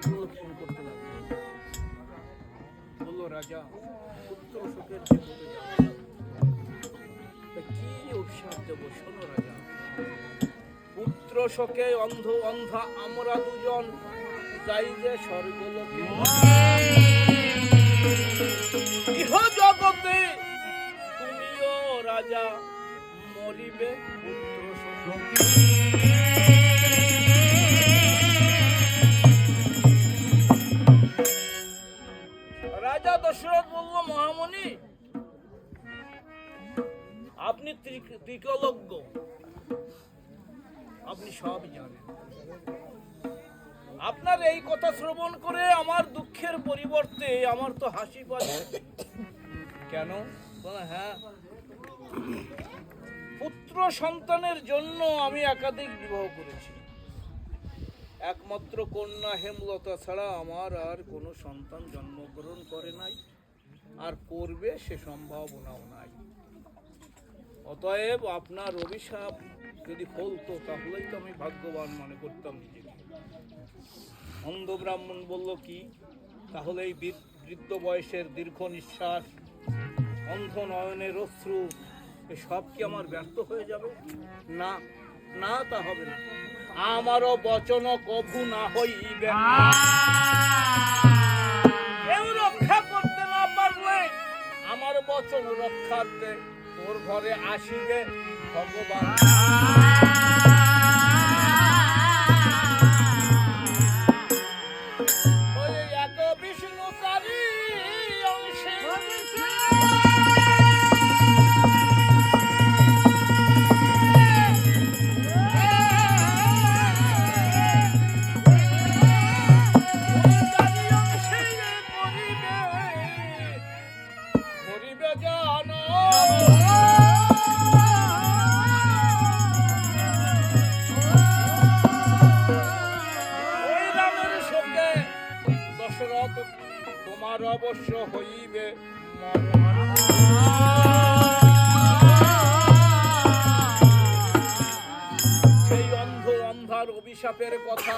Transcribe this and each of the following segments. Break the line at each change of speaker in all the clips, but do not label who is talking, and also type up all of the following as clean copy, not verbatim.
প্রলোভন করতে লাগলো। বলল, রাজা, পুত্র শোকের যে হতে যাবে, তা কি অভিশাপ দেব? শোনো রাজা, পুত্র শোকে অন্ধা আমরা দুজন যাই যে স্বর্গলোকে, ইহ জগতে তুমিও রাজা মরিবে পুত্র শোকে। রাজা দশরথ বলল, মহামণি, আপনি ত্রিকলজ্ঞ, আপনি সব জানেন। আপনার এই কথা শ্রবণ করে আমার দুঃখের পরিবর্তে আমার তো হাসি পাচ্ছে। কেন? হ্যাঁ, পুত্র সন্তানের জন্য আমি একাধিক বিবাহ করেছি। একমাত্র কন্যা হেমলতা ছাড়া আমার আর কোনো সন্তান জন্মগ্রহণ করে নাই, আর করবে সে সম্ভাবনাও নাই। অতএব আপনার অভিশাপ যদি ফলতো তাহলেই তো আমি ভাগ্যবান মনে করতাম নিজেকে। অন্ধ ব্রাহ্মণ বলল, কি তাহলে এই বৃদ্ধ বয়সের দীর্ঘ নিঃশ্বাস, অন্ধ নয়নের অশ্রু, সব কি আমার ব্যর্থ হয়ে যাবে? না না, তা হবে না। আমারও বচন কভু না হইবে। কেউ রক্ষা করতে না পারলে আমার বচন রক্ষার্থে তোর ঘরে আসিবে ভগবান। তোমার অবশ্য হইবে সেই অন্ধার অভিশাপের কথা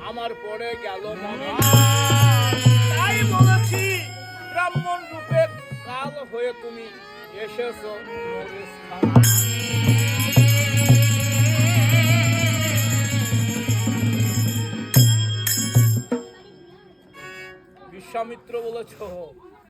আমার পড়ে গেল মনে। তাই বলেছি, ব্রাহ্মণ রূপে কাল হয়ে তুমি এসেছো বিশ্বামিত্র বলেছ,